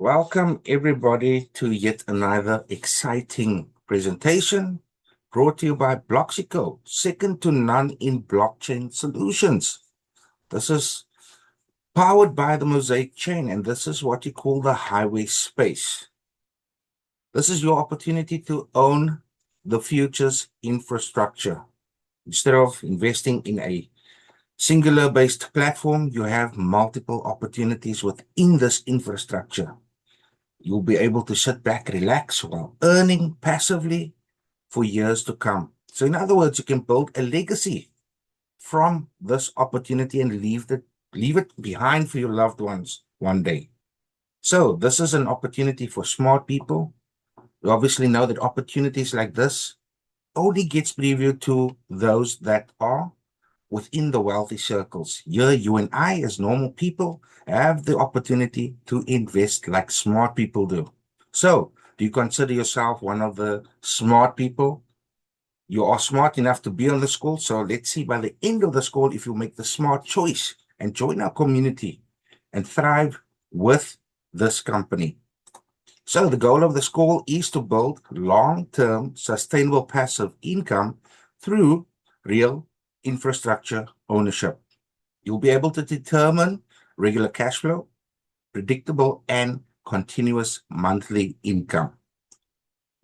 Welcome everybody to yet another exciting presentation brought to you by Bloxico, second to none in blockchain solutions. This is powered by the Mosaic chain, and this is what you call the highway space. This is your opportunity to own the future's infrastructure. Instead of investing in a singular based platform, you have multiple opportunities within this infrastructure. You'll be able to sit back, relax while earning passively for years to come. So, in other words, you can build a legacy from this opportunity and leave it behind for your loved ones one day. So, this is an opportunity for smart people. We obviously know that opportunities like this only gets previewed to those that are within the wealthy circles. Here, you and I, as normal people, have the opportunity to invest like smart people do. So, do you consider yourself one of the smart people? You are smart enough to be on the school. So, let's see by the end of the school if you make the smart choice and join our community and thrive with this company. So, the goal of the school is to build long-term sustainable passive income through real infrastructure ownership. You'll be able to determine regular cash flow, predictable and continuous monthly income.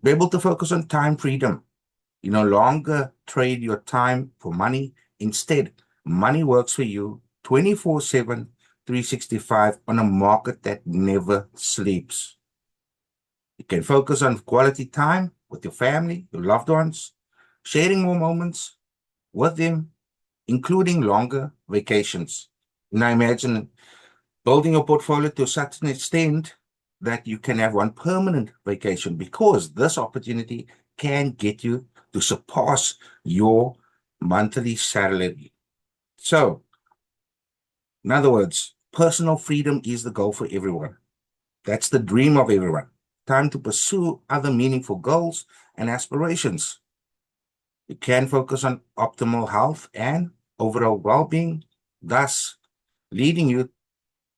Be able to focus on time freedom. You no longer trade your time for money. Instead, money works for you 24/7, 365 on a market that never sleeps. You can focus on quality time with your family, your loved ones, sharing more moments with them, including longer vacations. Now imagine building your portfolio to such an extent that you can have one permanent vacation, because this opportunity can get you to surpass your monthly salary. So, in other words, personal freedom is the goal for everyone. That's the dream of everyone. Time to pursue other meaningful goals and aspirations. You can focus on optimal health and overall well-being, thus leading you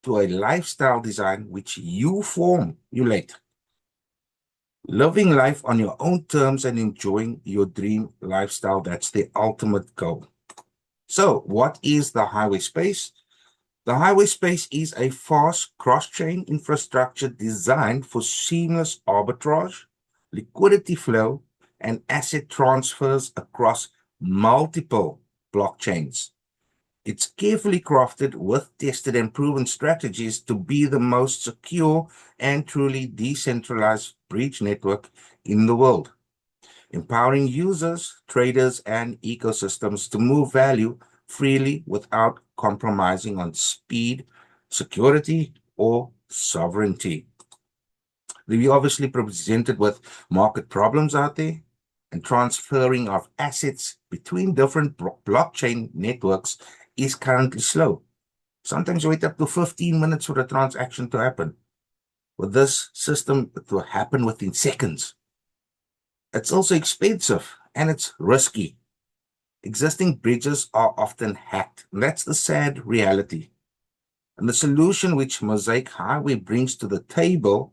to a lifestyle design which you formulate. Living life on your own terms and enjoying your dream lifestyle, that's the ultimate goal. So, what is the highway space? The highway space is a fast cross-chain infrastructure designed for seamless arbitrage, liquidity flow, and asset transfers across multiple blockchains. It's carefully crafted with tested and proven strategies to be the most secure and truly decentralized bridge network in the world, empowering users, traders, and ecosystems to move value freely without compromising on speed, security, or sovereignty. We obviously presented with market problems out there, and transferring of assets between different blockchain networks is currently slow. Sometimes you wait up to 15 minutes for a transaction to happen. With this system, it will happen within seconds. It's also expensive and it's risky. Existing bridges are often hacked. And that's the sad reality. And the solution which Mosaic Highway brings to the table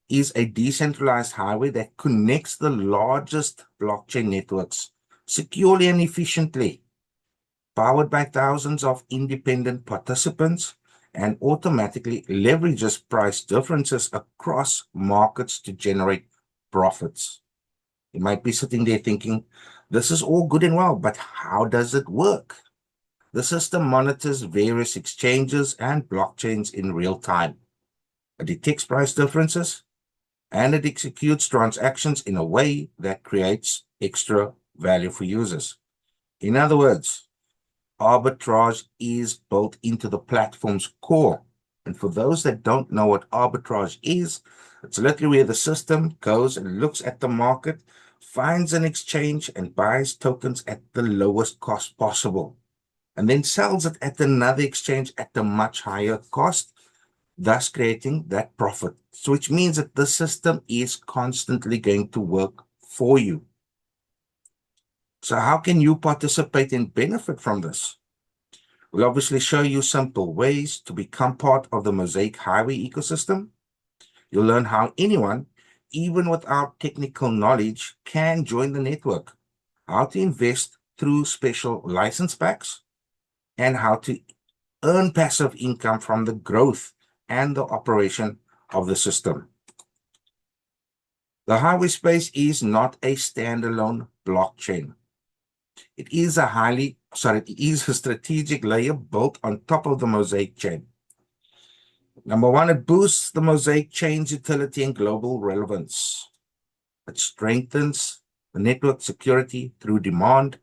is a decentralized highway that connects the largest blockchain networks securely and efficiently, powered by thousands of independent participants, and automatically leverages price differences across markets to generate profits. You might be sitting there thinking, this is all good and well, but how does it work? The system monitors various exchanges and blockchains in real time. It detects price differences, and it executes transactions in a way that creates extra value for users. In other words, arbitrage is built into the platform's core. And for those that don't know what arbitrage is, it's literally where the system goes and looks at the market, finds an exchange, and buys tokens at the lowest cost possible, and then sells it at another exchange at a much higher cost, thus creating that profit. So which means that the system is constantly going to work for you. So how can you participate and benefit from this? We'll obviously show you simple ways to become part of the Mosaic Highway ecosystem. You'll learn how anyone, even without technical knowledge, can join the network, how to invest through special license packs, and how to earn passive income from the growth and the operation of the system. The highway space is not a standalone blockchain. It is a strategic layer built on top of the Mosaic chain. Number one, it boosts the Mosaic chain's utility and global relevance. It strengthens the network security through demand.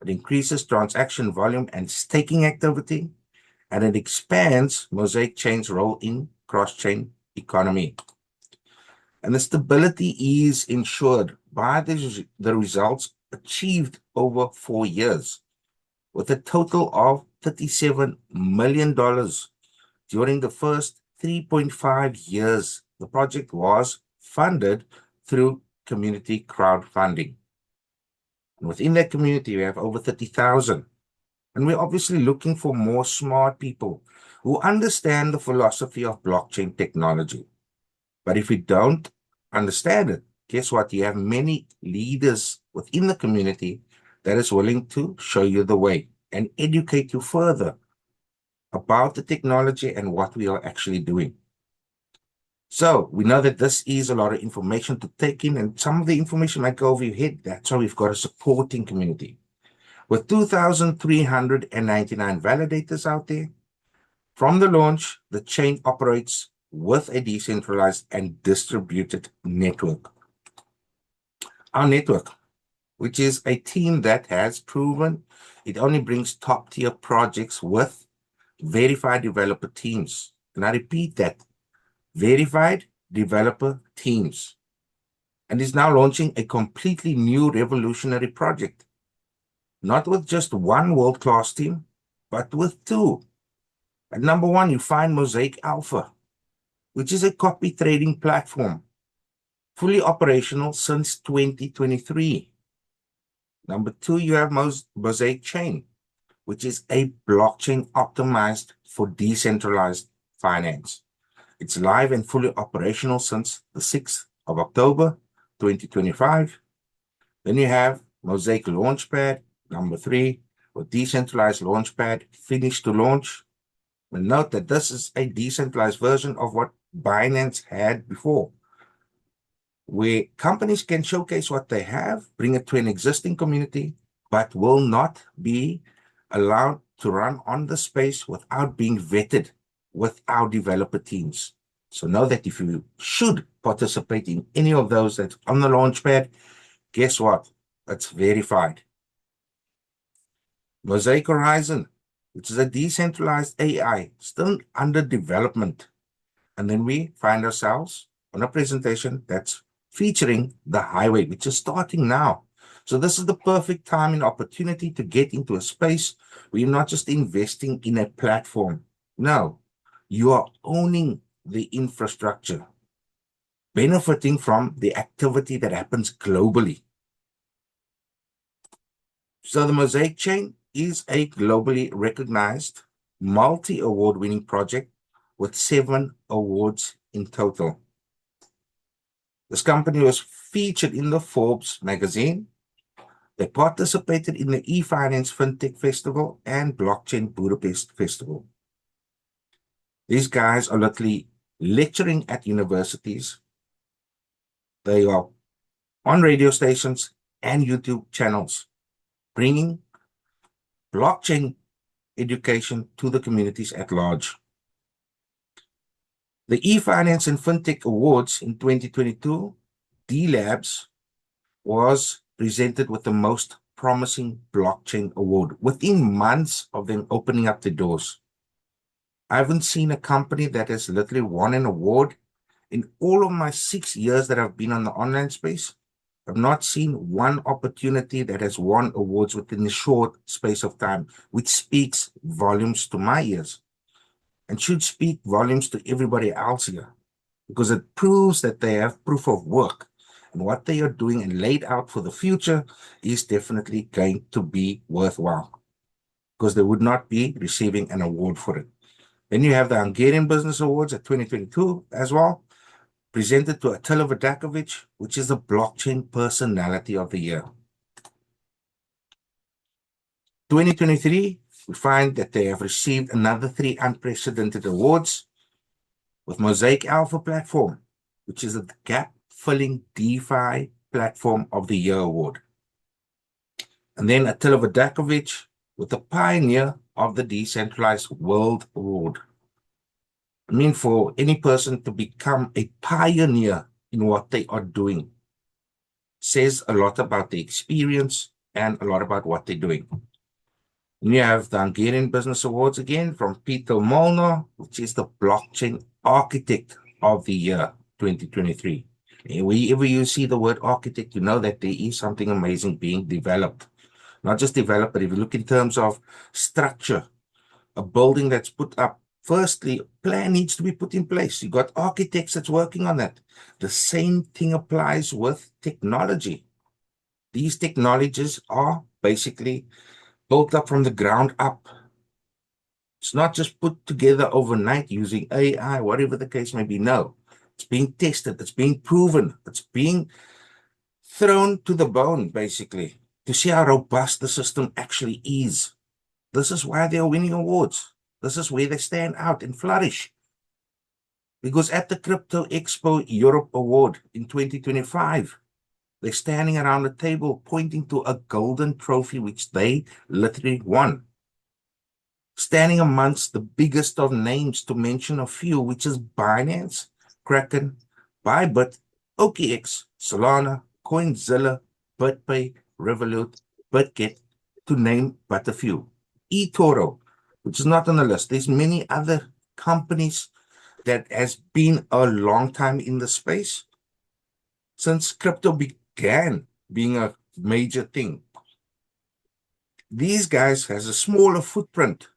It increases transaction volume and staking activity, and it expands Mosaic chain's role in cross-chain economy. And the stability is ensured by the results achieved over 4 years, with a total of $37 million during the first 3.5 years. The project was funded through community crowdfunding. And within that community, we have over 30,000. And we're obviously looking for more smart people who understand the philosophy of blockchain technology. But if we don't understand it, guess what? You have many leaders within the community that is willing to show you the way and educate you further about the technology and what we are actually doing. So we know that this is a lot of information to take in, and some of the information might go over your head. That's why we've got a supporting community. With 2,399 validators out there, from the launch, the chain operates with a decentralized and distributed network. Our network, which is a team that has proven it only brings top-tier projects with verified developer teams. And I repeat that, verified developer teams. And is now launching a completely new revolutionary project. Not with just one world-class team, but with two. At number one, you find Mosaic Alpha, which is a copy trading platform, fully operational since 2023. Number two, you have Mosaic Chain, which is a blockchain optimized for decentralized finance. It's live and fully operational since the 6th of October, 2025. Then you have Mosaic Launchpad, number three, with decentralized Launchpad finished to launch. And note that this is a decentralized version of what Binance had before, where companies can showcase what they have, bring it to an existing community, but will not be allowed to run on the space without being vetted with our developer teams. So know that if you should participate in any of those that's on the Launchpad, guess what? It's verified. Mosaic Horizon, which is a decentralized AI, still under development. And then we find ourselves on a presentation that's featuring the highway, which is starting now. So this is the perfect time and opportunity to get into a space where you're not just investing in a platform. No, you are owning the infrastructure, benefiting from the activity that happens globally. So the Mosaic Chain is a globally recognized, multi-award winning project with 7 awards in total. This company was featured in the Forbes magazine. They participated in the eFinance FinTech Festival and Blockchain Budapest Festival. These guys are literally lecturing at universities. They are on radio stations and YouTube channels, bringing blockchain education to the communities at large. The eFinance and FinTech Awards in 2022, D-Labs was presented with the most promising blockchain award within months of them opening up the doors. I haven't seen a company that has literally won an award in all of my 6 years that I've been on the online space. I've not seen one opportunity that has won awards within a short space of time, which speaks volumes to my ears and should speak volumes to everybody else here, because it proves that they have proof of work, and what they are doing and laid out for the future is definitely going to be worthwhile, because they would not be receiving an award for it. Then you have the Hungarian Business Awards at 2022 as well. presented to Attila Vodakovich, which is the Blockchain Personality of the Year. 2023, we find that they have received another 3 unprecedented awards with Mosaic Alpha Platform, which is the Gap-Filling DeFi Platform of the Year award. And then Attila Vodakovich with the Pioneer of the Decentralized World Award. I mean, for any person to become a pioneer in what they are doing says a lot about the experience and a lot about what they're doing. And you have the Hungarian Business Awards again from Peter Molnar, which is the Blockchain Architect of the Year 2023. And wherever you see the word architect, you know that there is something amazing being developed. Not just developed, but if you look in terms of structure, a building that's put up, firstly, plan needs to be put in place. You got architects that's working on that. The same thing applies with technology. These technologies are basically built up from the ground up. It's not just put together overnight using AI, whatever the case may be. No, it's being tested, it's being proven, it's being thrown to the bone, basically, to see how robust the system actually is. This is why they are winning awards. This is where they stand out and flourish. Because at the Crypto Expo Europe Award in 2025, they're standing around the table pointing to a golden trophy which they literally won. Standing amongst the biggest of names, to mention a few, which is Binance, Kraken, Bybit, OKX, Solana, Coinzilla, BitPay, Revolut, BitGet, to name but a few. eToro, which is not on the list. There's many other companies that has been a long time in the space since crypto began being a major thing. These guys has a smaller footprint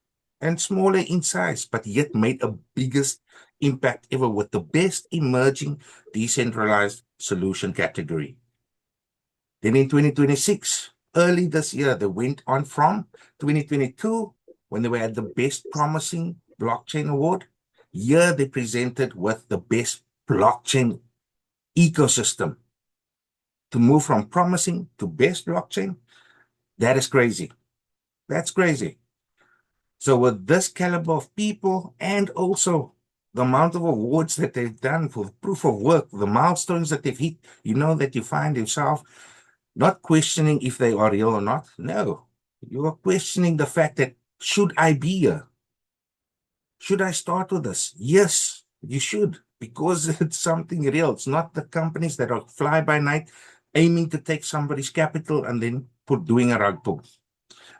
and smaller in size, but yet made a biggest impact ever with the best emerging decentralized solution category. Then in 2026, early this year, they went on from 2022, when they were at the Best Promising Blockchain Award. Here they presented with the Best Blockchain Ecosystem. To move from promising to best blockchain, that is crazy. That's crazy. So with this caliber of people and also the amount of awards that they've done for proof of work, the milestones that they've hit, you know that you find yourself not questioning if they are real or not. No, you are questioning the fact that, should I be here? Should I start with this? Yes, you should, because it's something real. It's not the companies that are fly by night aiming to take somebody's capital and then doing a rug pull.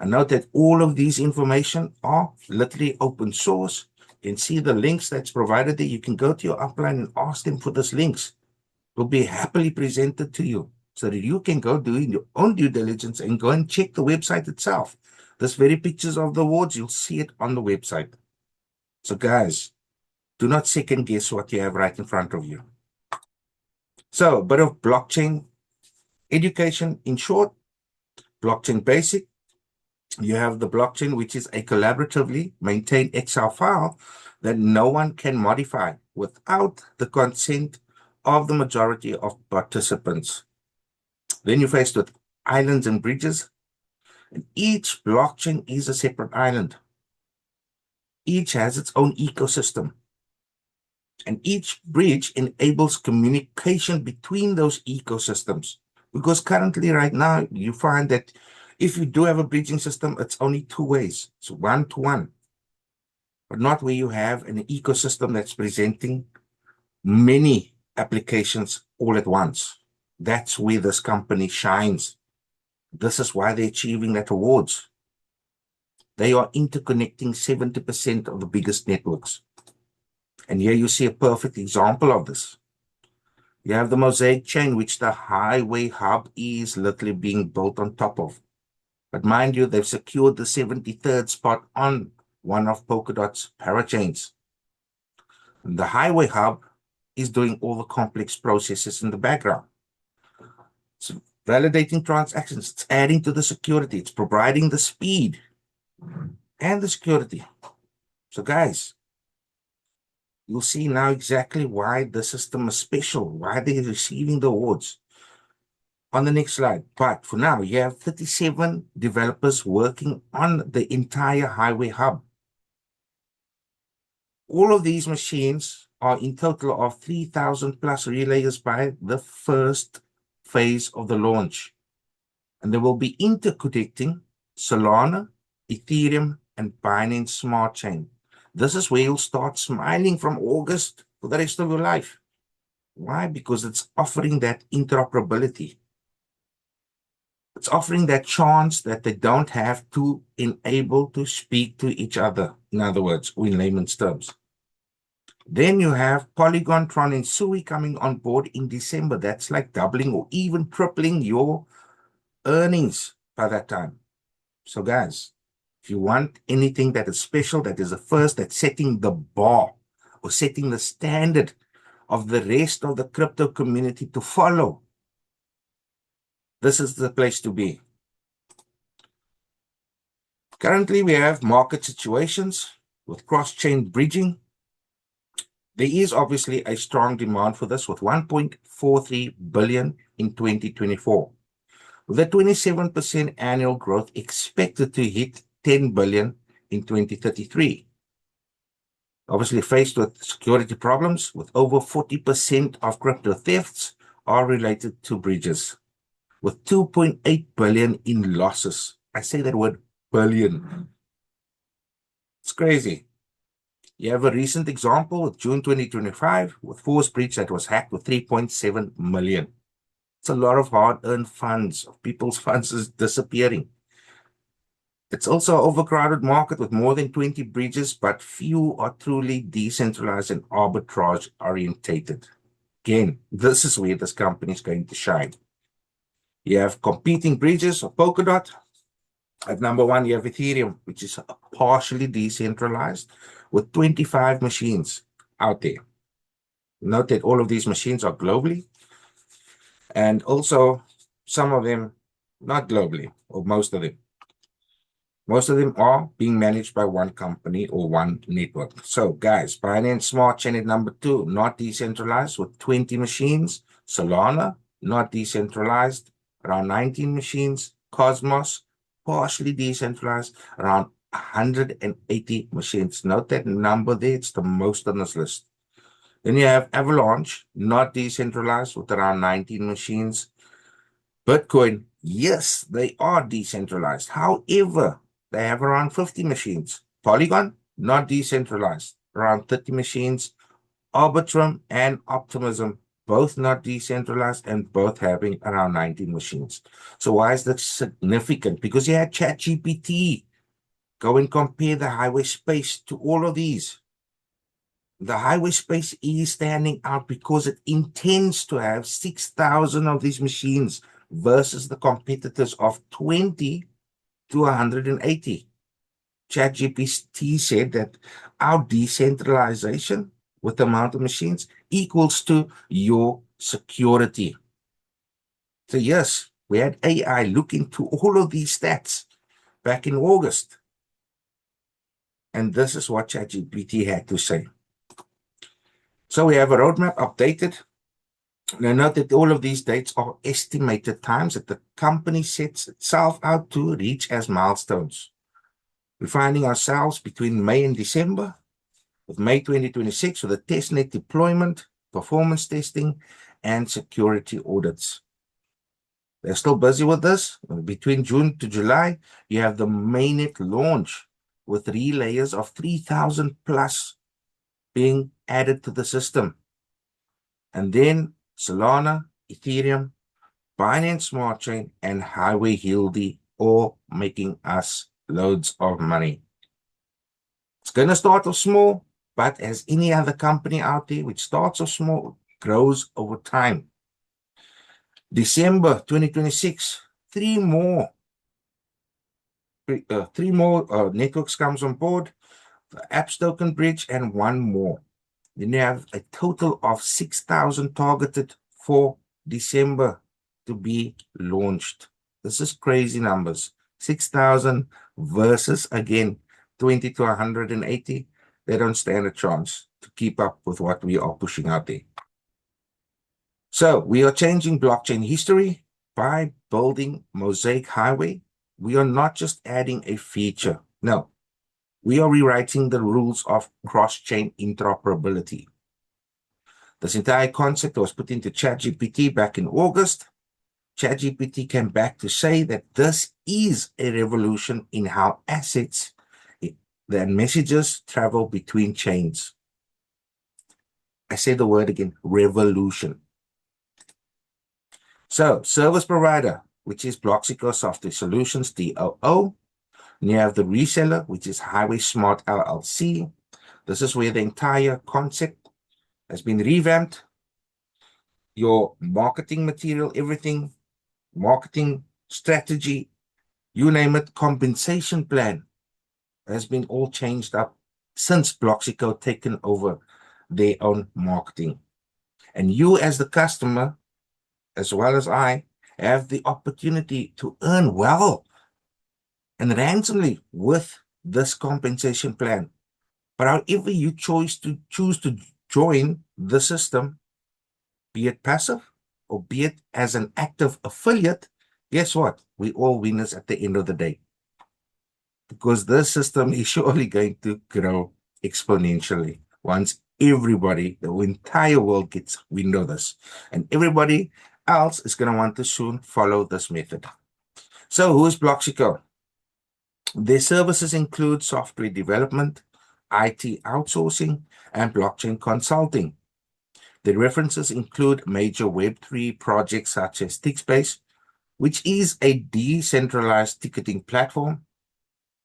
And note that all of these information are literally open source. You can see the links that's provided there. You can go to your upline and ask them for those links. It will be happily presented to you so that you can go do your own due diligence and go and check the website itself. This very pictures of the awards, you'll see it on the website. So guys, do not second guess what you have right in front of you. So a bit of blockchain education in short. Blockchain basic. You have the blockchain, which is a collaboratively maintained Excel file that no one can modify without the consent of the majority of participants. Then you're faced with islands and bridges. And each blockchain is a separate island. Each has its own ecosystem. And each bridge enables communication between those ecosystems. Because currently, right now, you find that if you do have a bridging system, it's only 2 ways. It's 1-to-1. But not where you have an ecosystem that's presenting many applications all at once. That's where this company shines. This is why they're achieving that awards. They are interconnecting 70% of the biggest networks. And here you see a perfect example of this. You have the Mosaic chain, which the highway hub is literally being built on top of. But mind you, they've secured the 73rd spot on one of Polkadot's parachains. The highway hub is doing all the complex processes in the background. It's validating transactions, it's adding to the security, it's providing the speed and the security. So guys, You'll see now exactly why the system is special, why they're receiving the awards on the next slide. But for now, you have 37 developers working on the entire highway hub. All of these machines are in total of 3,000 plus relayers by the first phase of the launch. And they will be interconnecting Solana, Ethereum, and Binance Smart Chain. This is where you'll start smiling from August for the rest of your life. Why? Because it's offering that interoperability. It's offering that chance that they don't have to enable to speak to each other, in other words, or in layman's terms. Then you have Polygon, Tron, and Sui coming on board in December. That's like doubling or even tripling your earnings by that time. So guys, if you want anything that is special, that is the first, that's setting the bar or setting the standard of the rest of the crypto community to follow, this is the place to be. Currently, we have market situations with cross-chain bridging. There is obviously a strong demand for this with 1.43 billion in 2024. With a 27% annual growth expected to hit 10 billion in 2033. Obviously faced with security problems, with over 40% of crypto thefts are related to bridges, with 2.8 billion in losses. I say that word billion. It's crazy. You have a recent example with June 2025 with Force Bridge that was hacked with 3.7 million. It's a lot of hard-earned funds, of people's funds is disappearing. It's also an overcrowded market with more than 20 bridges, but few are truly decentralized and arbitrage orientated. Again, this is where this company is going to shine. You have competing bridges of Polkadot. At number one, you have Ethereum, which is partially decentralized with 25 machines out there. Note that all of these machines are globally, and also some of them not globally, or most of them. Most of them are being managed by one company or one network. So, guys, Binance Smart Chain at number two, not decentralized with 20 machines. Solana, not decentralized, around 19 machines. Cosmos, partially decentralized, around 180 machines. Note that number there, it's the most on this list. Then you have Avalanche, not decentralized with around 19 machines. Bitcoin, yes, they are decentralized. However, they have around 50 machines. Polygon, not decentralized, around 30 machines. Arbitrum and Optimism, both not decentralized and both having around 19 machines. So why is that significant? Because you had ChatGPT. Go and compare the highway space to all of these. The highway space is standing out because it intends to have 6,000 of these machines versus the competitors of 20 to 180. ChatGPT said that our decentralization with the amount of machines equals to your security. So yes, we had AI look into all of these stats back in August. And this is what ChatGPT had to say. So we have a roadmap updated. Now note that all of these dates are estimated times that the company sets itself out to reach as milestones. We're finding ourselves between May and December, with May 2026 for the testnet deployment, performance testing, and security audits. They're still busy with this. Between June to July, you have the mainnet launch with relayers of 3,000 plus being added to the system. And then Solana, Ethereum, Binance Smart Chain, and Highway Hildy all making us loads of money. It's going to start off small, but as any other company out there, which starts off small, grows over time. December 2026, three more networks comes on board, the Apps Token Bridge, and one more. Then you have a total of 6,000 targeted for December to be launched. This is crazy numbers. 6,000 versus, again, 20 to 180. They don't stand a chance. to keep up with what we are pushing out there. So we are changing blockchain history by building Mosaic Highway. We are not just adding a feature. No, we are rewriting the rules of cross-chain interoperability. This entire concept was put into ChatGPT back in August. ChatGPT came back to say that this is a revolution in how assets and messages travel between chains. I say the word again, revolution. So, service provider, which is Bloxico Software Solutions, DOO. And you have the reseller, which is Highway Smart LLC. This is where the entire concept has been revamped. Your marketing material, everything, marketing strategy, you name it, compensation plan has been all changed up since Bloxico taken over their own marketing. And you as the customer, as well as I, have the opportunity to earn well and randomly with this compensation plan. But however you choose to join the system, be it passive or be it as an active affiliate, guess what? We all winners at the end of the day. Because this system is surely going to grow exponentially once everybody, the entire world gets wind of this. And everybody else is going to want to soon follow this method. So who is Bloxico? Their services include software development, IT outsourcing, and blockchain consulting. The references include major Web3 projects such as TickSpace, which is a decentralized ticketing platform,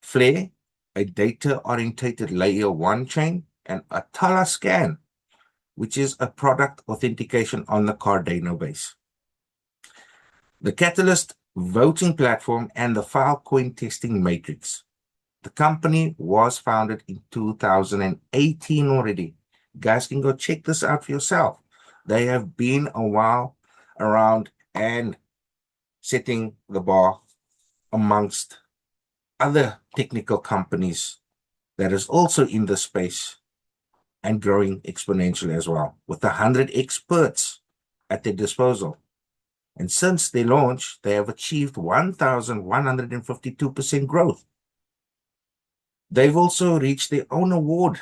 Flare, a data-orientated layer 1 chain, and Atala Scan, which is a product authentication on the Cardano base. The Catalyst voting platform and the Filecoin testing matrix. The company was founded in 2018 already. You guys can go check this out for yourself. They have been a while around and setting the bar amongst other technical companies that is also in the space and growing exponentially as well, with 100 experts at their disposal. And since their launch, they have achieved 1,152% growth. They've also reached their own award,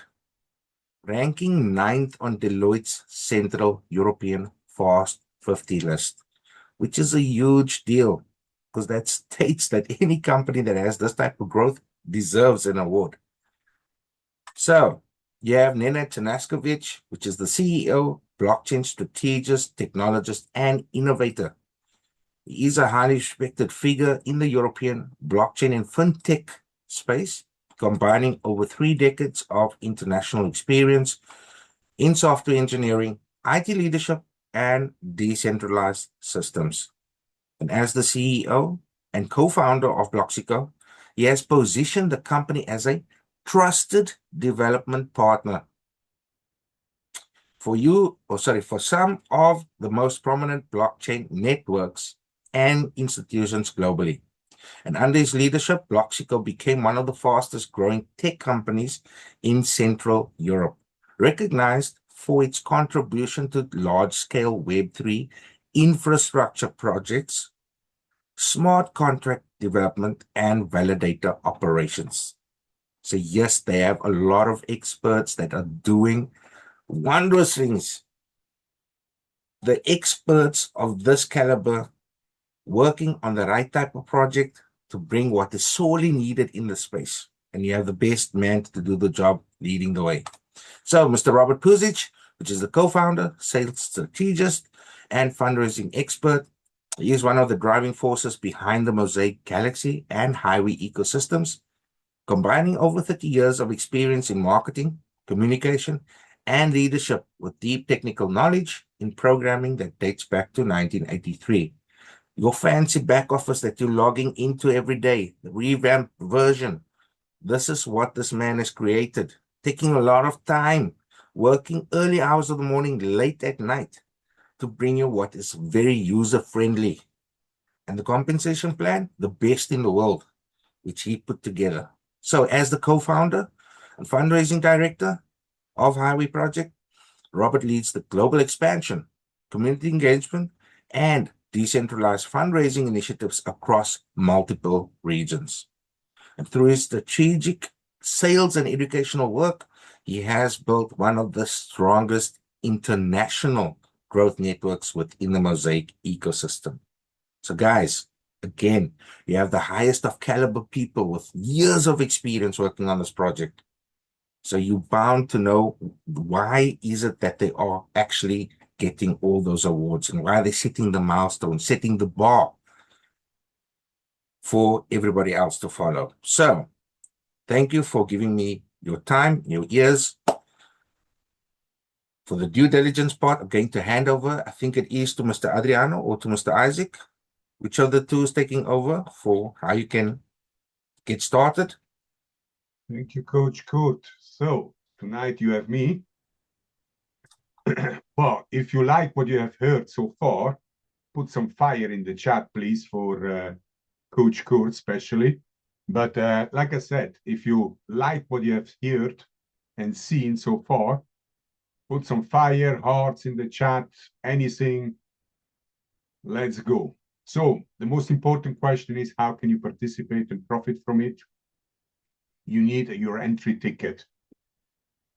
ranking 9th on Deloitte's Central European Fast 50 list, which is a huge deal because that states that any company that has this type of growth deserves an award. So you have Nenad Tanaskovic, which is the CEO, blockchain strategist, technologist, and innovator. He is a highly respected figure in the European blockchain and fintech space, combining over 3 decades of international experience in software engineering, IT leadership, and decentralized systems. And as the CEO and co-founder of Bloxico, he has positioned the company as a trusted development partner for some of the most prominent blockchain networks and institutions globally. And under his leadership, Bloxico became one of the fastest growing tech companies in Central Europe, recognized for its contribution to large-scale Web3 infrastructure projects, smart contract development, and validator operations. So yes, they have a lot of experts that are doing wondrous things. The experts of this caliber working on the right type of project to bring what is sorely needed in the space. And you have the best man to do the job leading the way. So Mr. Robert Puzic, which is the co-founder, sales strategist, and fundraising expert. He is one of the driving forces behind the Mosaic Galaxy and Highway ecosystems, combining over 30 years of experience in marketing, communication, and leadership with deep technical knowledge in programming that dates back to 1983. Your fancy back office that you're logging into every day, the revamped version. This is what this man has created, taking a lot of time, working early hours of the morning, late at night, to bring you what is very user-friendly. And the compensation plan, the best in the world, which he put together. So as the co-founder and fundraising director, of Highway Project. Robert leads the global expansion, community engagement, and decentralized fundraising initiatives across multiple regions. And through his strategic sales and educational work, he has built one of the strongest international growth networks within the Mosaic ecosystem. So, guys, again, you have the highest of caliber people with years of experience working on this project. So you're bound to know why is it that they are actually getting all those awards and why they're setting the milestone, setting the bar for everybody else to follow. So thank you for giving me your time, your ears. For the due diligence part, I'm going to hand over, I think it is to Mr. Adriano or to Mr. Isaac. Which of the two is taking over for how you can get started? Thank you, Coach Kurt. So tonight you have me. Well, if you like what you have heard so far, put some fire in the chat, please, for Coach Kurt especially. But like I said, if you like what you have heard and seen so far, put some fire, hearts in the chat, anything. Let's go. So the most important question is, how can you participate and profit from it? You need your entry ticket.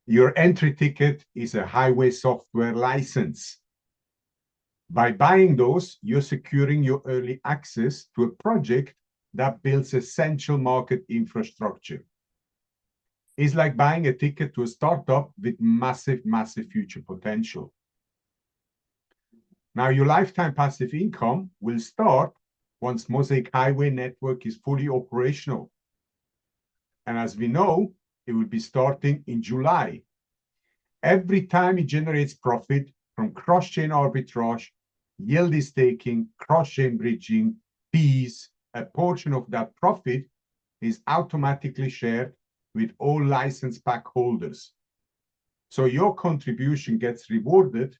Your entry ticket is a highway software license. By buying those, you're securing your early access to a project that builds essential market infrastructure. It's like buying a ticket to a startup with massive, massive future potential. Now, your lifetime passive income will start once Mosaic Highway Network is fully operational. And as we know, it will be starting in July. Every time it generates profit from cross-chain arbitrage, yield staking, cross-chain bridging, fees, a portion of that profit is automatically shared with all license pack holders. So your contribution gets rewarded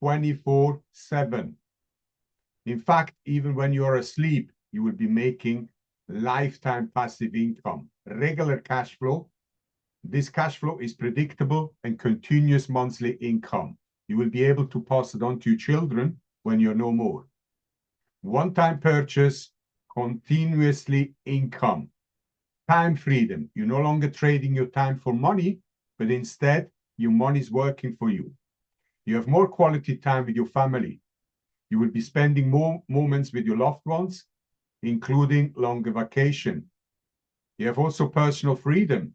24/7. In fact, even when you're asleep, you will be making lifetime passive income, regular cash flow. This cash flow is predictable and continuous monthly income. You will be able to pass it on to your children when you're no more. One-time purchase, continuously income. Time freedom. You're no longer trading your time for money, but instead your money is working for you. You have more quality time with your family. You will be spending more moments with your loved ones, including longer vacation. You have also personal freedom.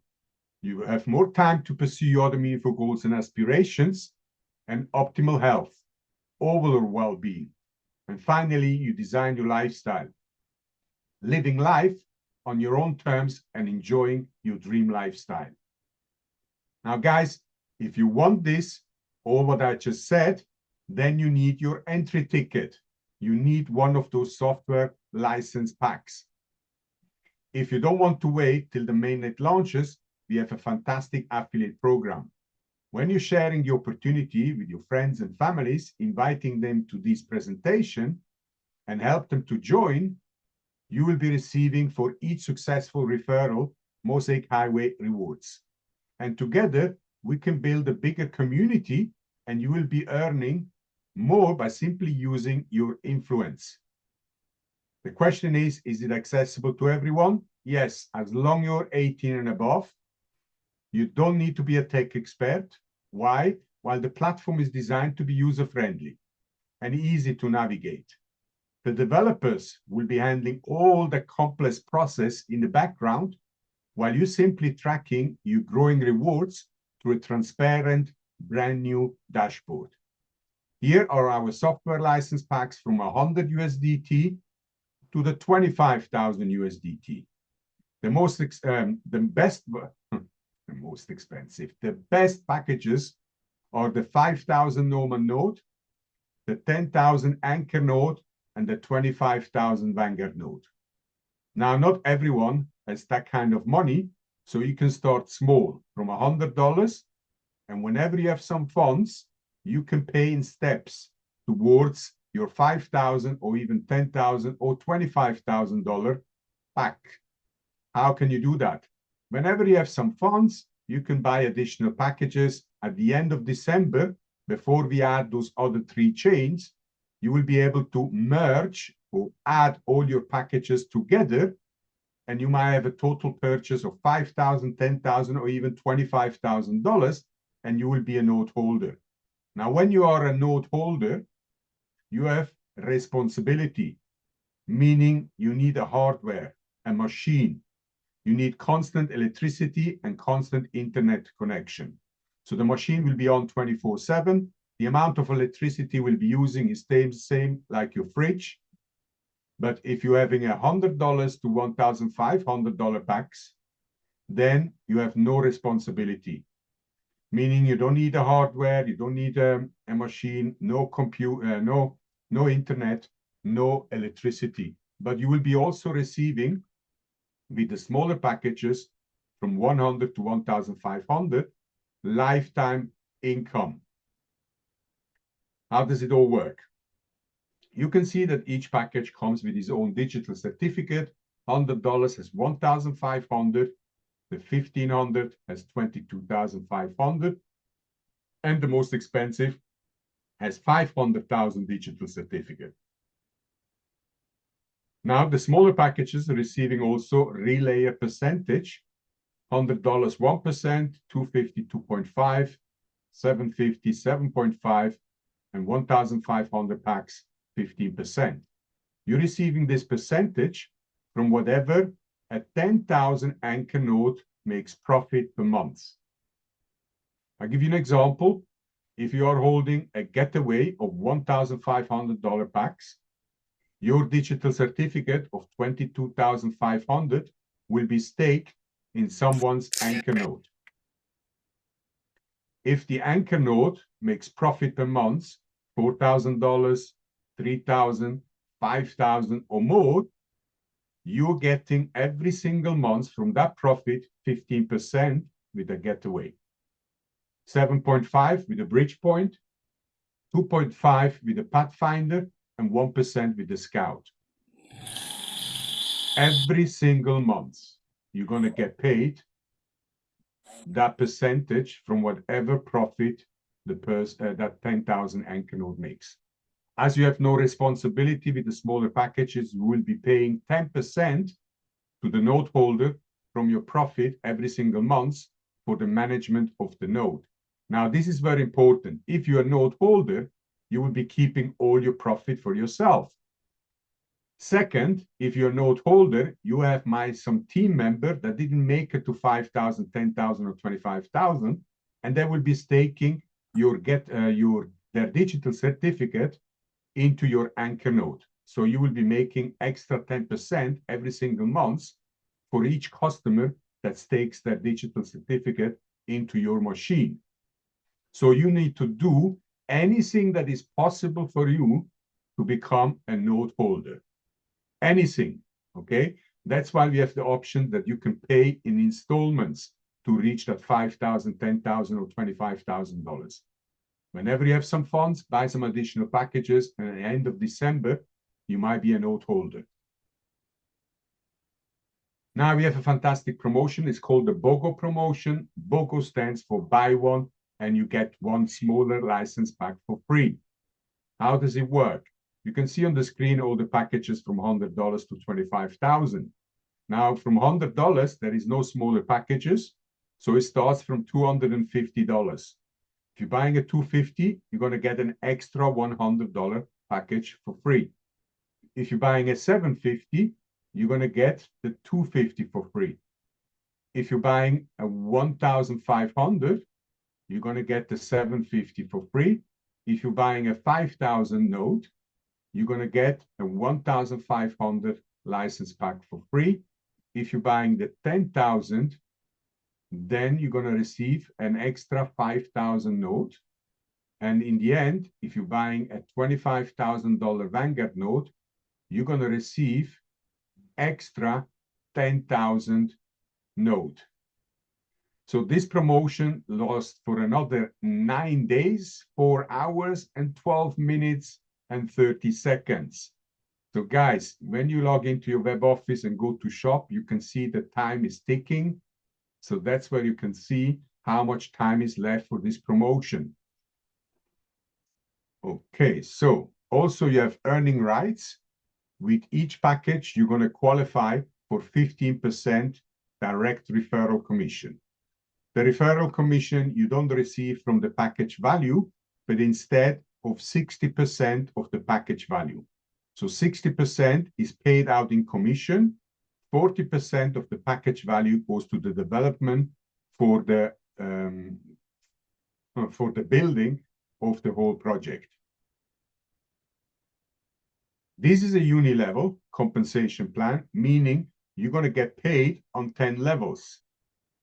You have more time to pursue your other meaningful goals and aspirations, and optimal health, overall well-being. And finally, you design your lifestyle, living life on your own terms and enjoying your dream lifestyle. Now, guys, if you want this, all what I just said, then you need your entry ticket. You need one of those software license packs. If you don't want to wait till the mainnet launches, we have a fantastic affiliate program. When you're sharing the opportunity with your friends and families, inviting them to this presentation and help them to join, you will be receiving for each successful referral Mosaic Highway rewards. And together, we can build a bigger community and you will be earning more by simply using your influence. The question is it accessible to everyone? Yes, as long as you're 18 and above. You don't need to be a tech expert. Why? While the platform is designed to be user-friendly and easy to navigate. The developers will be handling all the complex process in the background, while you're simply tracking your growing rewards through a transparent, brand new dashboard. Here are our software license packs from 100 USDT to the 25,000 USDT. The best packages are the 5,000 Norman node, the 10,000 Anchor node, and the 25,000 Vanguard node. Now, not everyone has that kind of money, so you can start small from $100, and whenever you have some funds, you can pay in steps towards your 5,000 or even 10,000 or $25,000 pack. How can you do that? Whenever you have some funds, you can buy additional packages. At the end of December, before we add those other 3 chains, you will be able to merge or add all your packages together, and you might have a total purchase of $5,000, $10,000, or even $25,000, and you will be a note holder. Now, when you are a note holder, you have responsibility, meaning you need a hardware, a machine. You need constant electricity and constant internet connection. So the machine will be on 24/7. The amount of electricity we'll be using is the same like your fridge. But if you're having $100 to $1,500 packs, then you have no responsibility. Meaning you don't need a hardware, you don't need a machine, no computer, no internet, no electricity. But you will be also receiving, with the smaller packages, from 100 to 1,500, lifetime income. How does it all work? You can see that each package comes with its own digital certificate. $100 has 1,500. The 1,500 has 22,500. And the most expensive has 500,000 digital certificate. Now, the smaller packages are receiving also relayer percentage. $100, 1%, $250, 2.5, $750, 7.5, and 1,500 packs, 15%. You're receiving this percentage from whatever a 10,000 anchor node makes profit per month. I'll give you an example. If you are holding a getaway of $1,500 packs, your digital certificate of 22,500 will be staked in someone's anchor node. If the anchor node makes profit per month, $4,000, $3,000, $5,000 or more, you're getting every single month from that profit 15% with a getaway, 7.5 with a bridge point, 2.5 with a pathfinder, and 1% with the scout. Every single month, you're going to get paid that percentage from whatever profit that 10,000 anchor node makes. As you have no responsibility with the smaller packages, you will be paying 10% to the node holder from your profit every single month for the management of the node. Now, this is very important. If you're a node holder, you will be keeping all your profit for yourself. Second, if you're a node holder, you have some team member that didn't make it to 5,000, 10,000, or 25,000, and they will be staking their digital certificate into your anchor node. So you will be making extra 10% every single month for each customer that stakes their digital certificate into your machine. So you need to do anything that is possible for you to become a node holder. Anything, okay? That's why we have the option that you can pay in installments to reach that $5,000, $10,000, or $25,000. Whenever you have some funds, buy some additional packages, and at the end of December, you might be a node holder. Now we have a fantastic promotion. It's called the BOGO promotion. BOGO stands for buy one, and you get one smaller license pack for free. How does it work? You can see on the screen all the packages from $100 to $25,000. Now, from $100, there is no smaller packages, so it starts from $250. If you're buying a $250, you're going to get an extra $100 package for free. If you're buying a $750, you're going to get the $250 for free. If you're buying a $1,500, you're going to get the $750 for free. If you're buying a 5,000 node, you're going to get a 1,500 license pack for free. If you're buying the 10,000, then you're going to receive an extra 5,000 node. And in the end, if you're buying a $25,000 Vanguard node, you're going to receive extra 10,000 node. So this promotion lasts for another 9 days, 4 hours, and 12 minutes, and 30 seconds. So guys, when you log into your web office and go to shop, you can see the time is ticking. So that's where you can see how much time is left for this promotion. Okay, so also you have earning rights. With each package, you're going to qualify for 15% direct referral commission. The referral commission you don't receive from the package value, but instead of 60% of the package value. So 60% is paid out in commission, 40% of the package value goes to the development for the building of the whole project. This is a uni-level compensation plan, meaning you're going to get paid on 10 levels.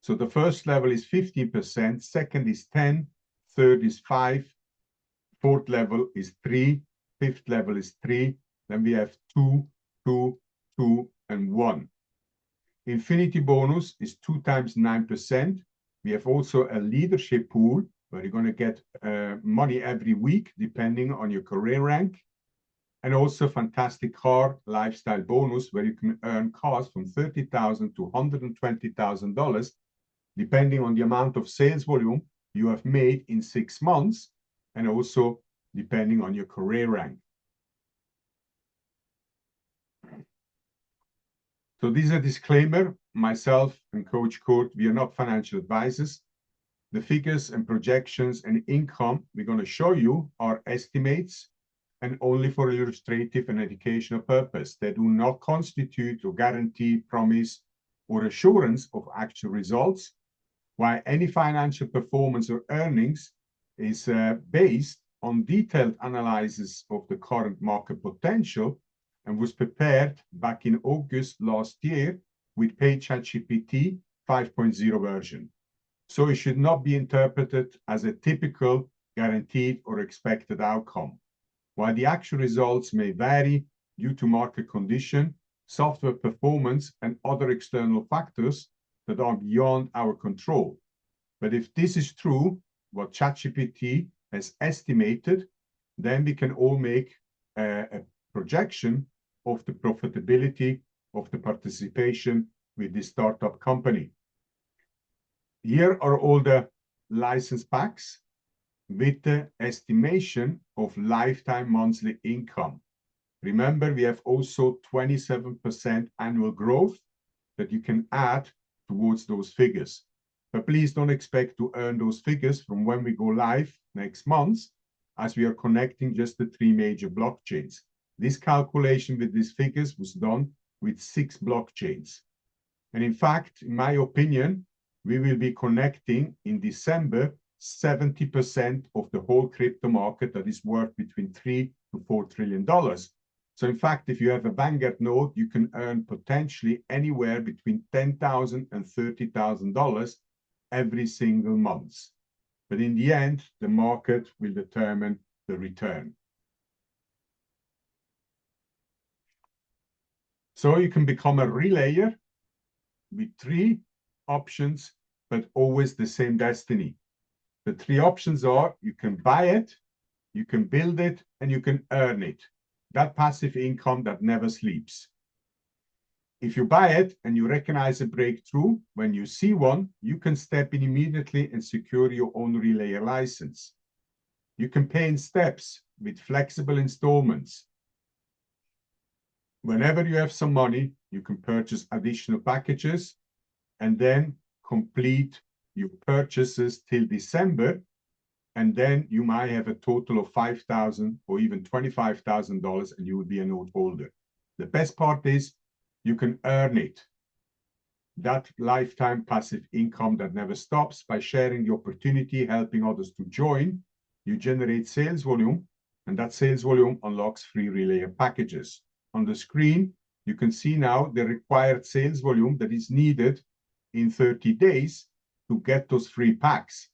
So the first level is 15%, second is 10, third is 5, fourth level is 3, fifth level is 3, then we have 2, 2, 2, and 1. Infinity bonus is 2 times 9%. We have also a leadership pool where you're going to get money every week, depending on your career rank. And also fantastic car lifestyle bonus where you can earn cars from $30,000 to $120,000, depending on the amount of sales volume you have made in 6 months, and also depending on your career rank. So this is a disclaimer. Myself and Coach Kurt, we are not financial advisors. The figures and projections and income we're going to show you are estimates and only for illustrative and educational purpose. They do not constitute or guarantee, promise, or assurance of actual results, while any financial performance or earnings is based on detailed analysis of the current market potential and was prepared back in August last year with paid ChatGPT 5.0 version. So it should not be interpreted as a typical guaranteed or expected outcome. While the actual results may vary due to market condition, software performance, and other external factors that are beyond our control. But if this is true, what ChatGPT has estimated, then we can all make a projection of the profitability of the participation with this startup company. Here are all the license packs with the estimation of lifetime monthly income. Remember, we have also 27% annual growth that you can add towards those figures. But please don't expect to earn those figures from when we go live next month, as we are connecting just the 3 major blockchains. This calculation with these figures was done with 6 blockchains. And in fact, in my opinion, we will be connecting in December 70% of the whole crypto market that is worth between $3 to $4 trillion. So in fact, if you have a Vanguard node, you can earn potentially anywhere between $10,000 and $30,000 every single month. But in the end, the market will determine the return. So you can become a relayer with 3 options, but always the same destiny. The 3 options are: you can buy it, you can build it, and you can earn it. That passive income that never sleeps. If you buy it and you recognize a breakthrough, when you see one, you can step in immediately and secure your own relayer license. You can pay in steps with flexible installments. Whenever you have some money, you can purchase additional packages and then complete your purchases till December, and then you might have a total of $5,000 or even $25,000, and you will be a node holder. The best part is you can earn it. That lifetime passive income that never stops by sharing the opportunity, helping others to join. You generate sales volume, and that sales volume unlocks free relayer packages. On the screen, you can see now the required sales volume that is needed in 30 days to get those free packs.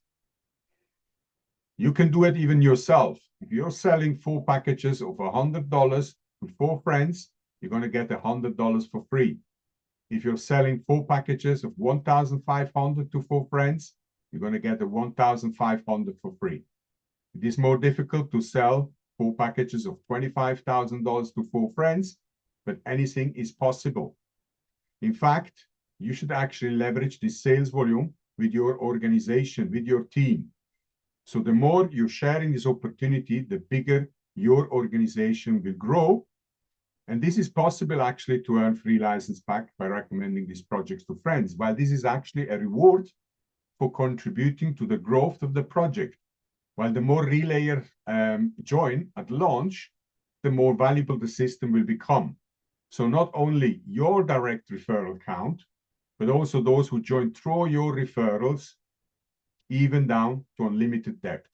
You can do it even yourself. If you're selling 4 packages of $100 to 4 friends, you're going to get $100 for free. If you're selling 4 packages of $1,500 to 4 friends, you're going to get $1,500 for free. It is more difficult to sell 4 packages of $25,000 to 4 friends, but anything is possible. In fact, you should actually leverage this sales volume with your organization, with your team. So the more you're sharing this opportunity, the bigger your organization will grow. And this is possible actually to earn free license back by recommending these projects to friends, while this is actually a reward for contributing to the growth of the project. While the more relayers join at launch, the more valuable the system will become. So not only your direct referral count, but also those who join through your referrals, even down to unlimited depth.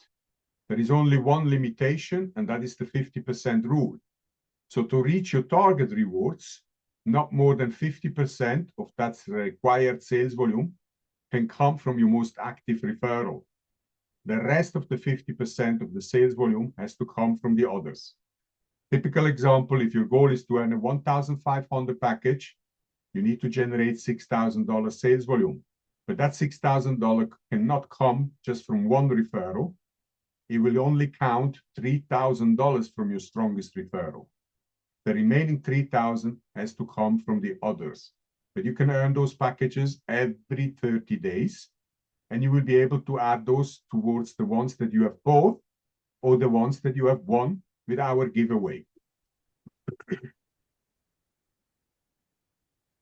There is only one limitation, and that is the 50% rule. So to reach your target rewards, not more than 50% of that required sales volume can come from your most active referral. The rest of the 50% of the sales volume has to come from the others. Typical example, if your goal is to earn a 1,500 package, you need to generate $6,000 sales volume. But that $6,000 cannot come just from one referral. It will only count $3,000 from your strongest referral. The remaining 3,000 has to come from the others. But you can earn those packages every 30 days, and you will be able to add those towards the ones that you have bought or the ones that you have won with our giveaway.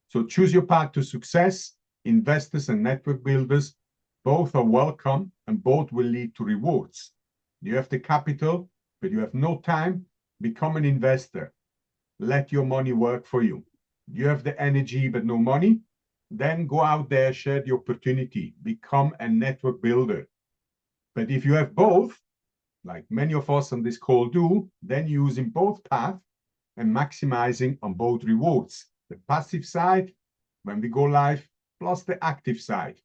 So choose your path to success. Investors and network builders, both are welcome and both will lead to rewards. You have the capital, but you have no time. Become an investor. Let your money work for you. You have the energy, but no money. Then go out there, share the opportunity, become a network builder. But if you have both, like many of us on this call do, then using both paths and maximizing on both rewards. The passive side, when we go live, plus the active side.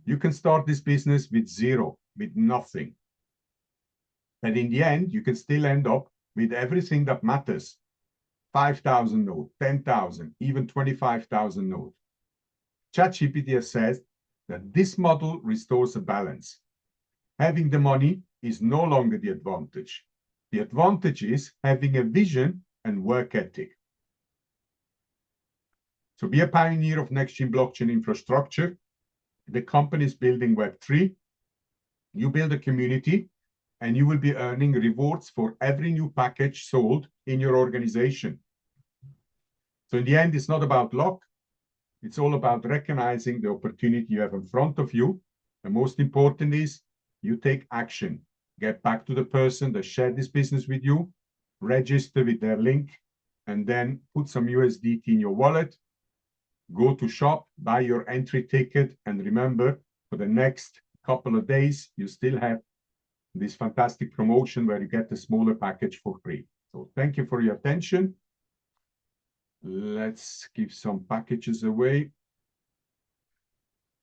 You can start this business with zero, with nothing. But in the end, you can still end up with everything that matters. 5,000 nodes, 10,000, even 25,000 nodes. ChatGPT says that this model restores a balance. Having the money is no longer the advantage. The advantage is having a vision and work ethic. So be a pioneer of next-gen blockchain infrastructure. The company is building Web3. You build a community, and you will be earning rewards for every new package sold in your organization. So in the end, it's not about luck. It's all about recognizing the opportunity you have in front of you. And most important is you take action. Get back to the person that shared this business with you, register with their link, and then put some USDT in your wallet. Go to shop, buy your entry ticket, and remember, for the next couple of days, you still have this fantastic promotion where you get the smaller package for free. So thank you for your attention. Let's give some packages away.